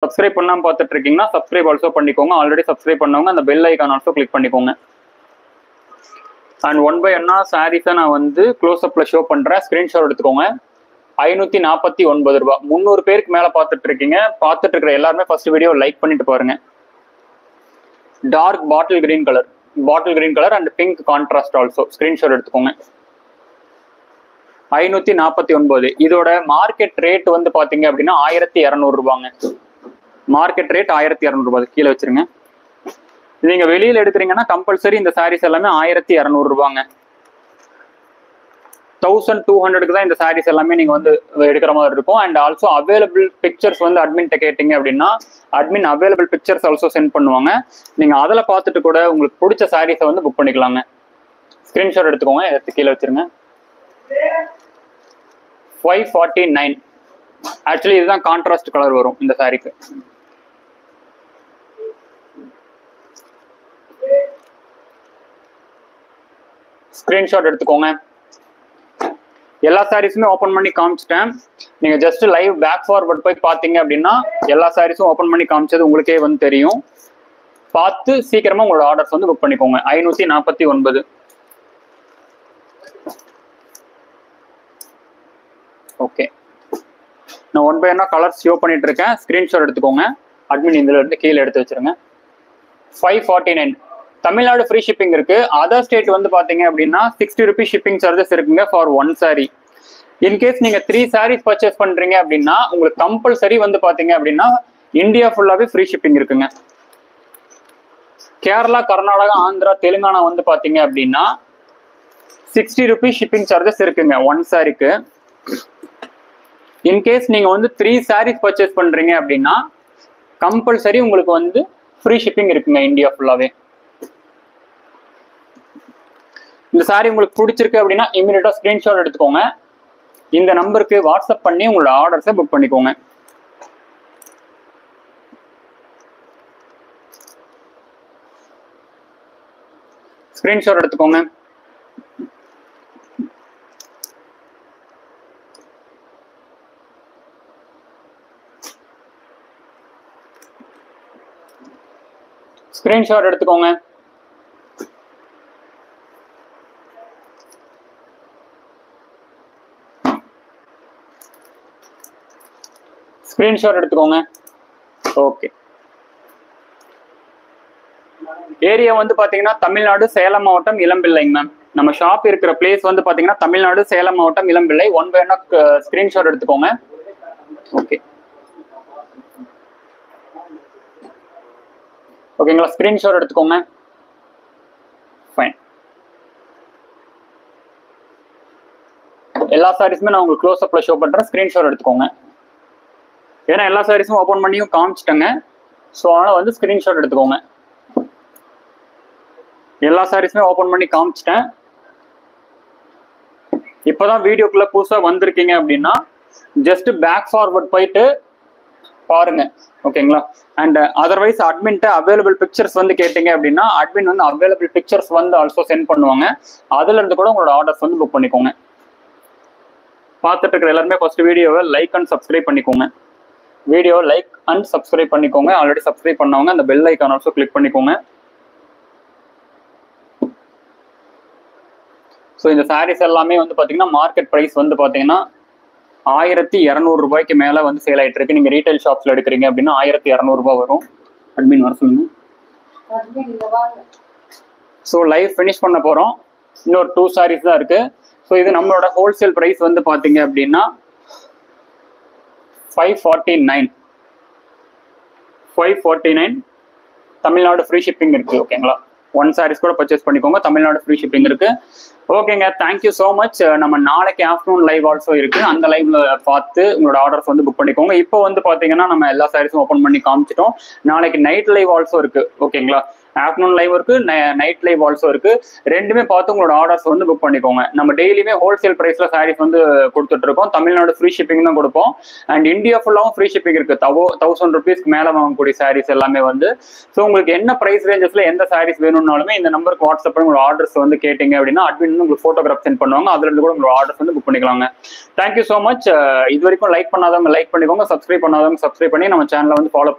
Subscribe பண்ணாமல் பார்த்துட்டு இருக்கீங்கன்னா சப்ஸ்கிரைப் ஆல்சோ பண்ணிக்கோங்க. ஆல்ரெடி சப்ஸ்கிரைப் பண்ணவங்க அந்த பெல் ஐக்கான் ஆல்சோ கிளிக் பண்ணிக்கோங்க. அண்ட் 1 by 1 சாரீஸை நான் வந்து க்ளோஸ்அப்ல ஷோ பண்றேன். ஸ்கிரீன்ஷாட் எடுத்துக்கோங்க. 549 ரூபாய். 300 பேருக்கு மேல பார்த்துட்டு இருக்கீங்க. பார்த்துட்டு இருக்கிற எல்லாருமே ஃபர்ஸ்ட் வீடியோ லைக் பண்ணிட்டு பாருங்க. Dark bottle green colour and pink contrast also. Screenshot எடுத்துக்கோங்க. 549. இதோட மார்க்கெட் ரேட் வந்து பாத்தீங்க அப்படின்னா 1200 ரூபாங்க. மார்க்கெட் ரேட் 1200 ரூபாய். கீழே வச்சிருங்க. நீங்க வெளியில எடுக்கிறீங்கன்னா கம்பல்சரி இந்த சாரீஸ் எல்லாமே 1200 ரூபாங்க. 1200க்கு தான் இந்த சாரீஸ் எல்லாமே நீங்க வந்து எடுக்கிற மாதிரி இருக்கும். அண்ட் ஆல்சோ அவைலபிள் பிக்சர்ஸ் வந்து அட்மின் கேட்டீங்க அப்படின்னா admin available pictures also send பண்ணுவாங்க. நீங்க அதில் பார்த்துட்டு கூட உங்களுக்கு பிடிச்ச சாரீஸை வந்து புக் பண்ணிக்கலாங்க. ஸ்கிரீன்ஷாட் எடுத்துக்கோங்க. எடுத்து கீழே வச்சிருங்க. 549. ஆக்சுவலி இதுதான் கான்ட்ராஸ்ட் கலர் வரும் இந்த சாரீக்கு. ஸ்கிரீன்ஷாட் எடுத்துக்கோங்க. எல்லா சாரீஸுமே ஓப்பன் பண்ணி காமிச்சிட்டேன். நீங்க ஜஸ்ட் லைவ் பேக் ஃபார்வர்ட் போய் பார்த்தீங்க அப்படின்னா எல்லா சாரீஸும் ஓப்பன் பண்ணி காமிச்சது உங்களுக்கே வந்து தெரியும். பார்த்து சீக்கிரமா உங்களோட ஆர்டர்ஸ் வந்து புக் பண்ணிக்கோங்க. 549. ஓகே, நான் 1 by 1 கலர்ஸ் ஷோ பண்ணிட்டு இருக்கேன். ஸ்கிரீன்ஷாட் எடுத்துக்கோங்க. அட்மின் இதுல இருந்து கீழே எடுத்து வச்சிருங்க. 549. தமிழ்நாடு ஃப்ரீ ஷிப்பிங் இருக்கு. அதர் ஸ்டேட் வந்து பாத்தீங்க அப்படின்னா 60 rupees ஷிப்பிங் சார்ஜஸ் இருக்குங்க ஃபார் 1 saree. இன்கேஸ் நீங்க 3 sarees பர்ச்சேஸ் பண்றீங்க அப்படின்னா உங்களுக்கு கம்பல்சரி வந்து பாத்தீங்க அப்படின்னா இந்தியா ஃபுல்லாவே ஃப்ரீ ஷிப்பிங் இருக்குங்க. கேரளா, கர்நாடகா, ஆந்திரா, தெலுங்கானா வந்து பாத்தீங்க அப்படின்னா 60 rupees ஷிப்பிங் சார்ஜஸ் இருக்குங்க 1 sareeக்கு. இன்கேஸ் நீங்க வந்து 3 sarees பர்ச்சேஸ் பண்றீங்க அப்படின்னா கம்பல்சரி உங்களுக்கு வந்து ஃப்ரீ ஷிப்பிங் இருக்குங்க இந்தியா ஃபுல்லாவே. இந்த சாரி உங்களுக்கு பிடிச்சிருக்கு அப்படின்னா இமீடியட்டா ஸ்கிரீன்ஷாட் எடுத்துக்கோங்க. இந்த நம்பருக்கு வாட்ஸ்அப் பண்ணி உங்களோட ஆர்டர்ஸை புக் பண்ணிக்கோங்க. ஸ்கிரீன்ஷாட் எடுத்துக்கோங்க. ஸ்கிரீன்ஷாட் எடுத்துக்கோங்க. ஸ்கிரீன்ஷாட் எடுத்துக்கோங்க. ஓகே, ஏரியா வந்து பாத்தீங்கன்னா தமிழ்நாடு சேலம் மாவட்டம் இளம்பிள்ளைங்க மேம். நம்ம ஷாப் இருக்கிற பிளேஸ் வந்து பாத்தீங்கன்னா தமிழ்நாடு சேலம் மாவட்டம் இளம்பிள்ளை. 1 by 1 ஸ்கிரீன்ஷாட் எடுத்துக்கோங்க. ஓகே, ஓகேங்களா? ஸ்கிரீன்ஷாட் எடுத்துக்கோங்க. ஃபைன். எல்லா சாரீஸுமே நான் உங்களுக்கு க்ளோஸ் அப்ல ஷோ பண்றேன். ஸ்கிரீன்ஷாட் எடுத்துக்கோங்க. ஏன்னா எல்லா சாரீஸும் ஓப்பன் பண்ணியும் காமிச்சிட்டேங்க. ஸோ அதனால வந்து ஸ்கிரீன்ஷாட் எடுத்துக்கோங்க. எல்லா சாரீஸுமே ஓப்பன் பண்ணி காமிச்சிட்டேன். இப்போதான் வீடியோக்குள்ள புதுசாக வந்திருக்கீங்க அப்படின்னா ஜஸ்ட் பேக் ஃபார்வர்ட் போயிட்டு பாருங்க. ஓகேங்களா? அண்ட் அதர்வைஸ் அட்மின்ட்ட அவைலபிள் பிக்சர்ஸ் வந்து கேட்டீங்க அப்படின்னா அட்மின் வந்து அவைலபிள் பிக்சர்ஸ் வந்து ஆல்சோ சென்ட் பண்ணுவாங்க. அதுல இருந்து கூட உங்களோட ஆர்டர்ஸ் வந்து புக் பண்ணிக்கோங்க. பார்த்துட்டு இருக்கிற எல்லாருமே ஃபர்ஸ்ட் வீடியோவை லைக் அண்ட் சப்ஸ்கிரைப் பண்ணிக்கோங்க. வீடியோ லைக் அண்ட் சப்ஸ்கிரைப் பண்ணிக்கோங்க. ஆல்ரெடி சப்ஸ்கிரைப் பண்ணவங்க அந்த பெல் ஐக்கான் ஆல்சோ கிளிக் பண்ணிக்கோங்க. ஸோ இந்த சாரீஸ் எல்லாமே வந்து பார்த்தீங்கன்னா மார்க்கெட் ப்ரைஸ் வந்து பார்த்தீங்கன்னா 1200 ரூபாய்க்கு மேலே வந்து சேல் ஆகிட்டு இருக்கு. நீங்கள் ரீட்டைல் ஷாப்ஸில் எடுக்கிறீங்க அப்படின்னா 1200 ரூபாய் வரும். அட்மின் வர சொல்லுங்க. ஸோ லைவ் ஃபினிஷ் பண்ண போகிறோம். இன்னொரு 2 sarees தான் இருக்கு. ஸோ இது நம்மளோட ஹோல்சேல் ப்ரைஸ் வந்து பார்த்தீங்க அப்படின்னா 549. தமிழ்நாடு ஃப்ரீ ஷிப்பிங் இருக்கு. ஓகேங்களா? 1 sarees கூட பர்ச்சேஸ் பண்ணிக்கோங்க. தமிழ்நாடு ஃப்ரீ ஷிப்பிங் இருக்கு. ஓகேங்க, தேங்க்யூ ஸோ மச். நம்ம நாளைக்கு ஆஃப்டர்நூன் லைவ் ஆல்சோ இருக்கு. அந்த லைவ்ல பார்த்து உங்களோட ஆர்டர்ஸ் வந்து புக் பண்ணிக்கோங்க. இப்போ வந்து பாத்தீங்கன்னா நம்ம எல்லா சாரீஸும் ஓப்பன் பண்ணி காமிச்சிட்டோம். நாளைக்கு நைட் லைவ் ஆல்சோ இருக்கு. ஓகேங்களா? ஆஃப்டர்நூன் லைவ் இருக்கு, நைட் லைவ் ஆல்சோ இருக்கு. ரெண்டுமே பார்த்து உங்களோட ஆர்டர்ஸ் வந்து புக் பண்ணிக்கோங்க. நம்ம டெய்லியுமே ஹோல்சேல் பிரைஸ்ல சாரீஸ் வந்து கொடுத்துட்டு இருக்கோம். தமிழ்நாடு ஃப்ரீ ஷிப்பிங் தான் கொடுப்போம். அண்ட் இந்தியா ஃபுல்லாவும் ஃப்ரீ ஷிப்பிங் இருக்கு. 1000 ருபீஸ்க்கு மேல வாங்கக்கூடிய சாரீஸ் எல்லாமே வந்து. ஸோ உங்களுக்கு என்ன பிரைஸ் ரேஞ்சஸ்ல எந்த சாரீஸ் வேணும்னாலுமே இந்த நம்பருக்கு வாட்ஸ்அப் பண்ணி உங்களோட ஆர்டர்ஸ் வந்து கேட்டீங்க அப்படின்னா அட்மின் வந்து உங்களுக்கு போட்டோகிராஃப் சென்ட் பண்ணுவாங்க. அதுல இருந்து கூட உங்களோட ஆர்டர்ஸ் வந்து புக் பண்ணிக்கலாங்க. Thank you so much. இது வரைக்கும் லைக் பண்ணாதவங்க லைக் பண்ணிக்கோங்க, சப்ஸ்கிரைப் பண்ணாதவங்க சப்ஸ்கிரைப் பண்ணி நம்ம சேனலை வந்து ஃபாலோ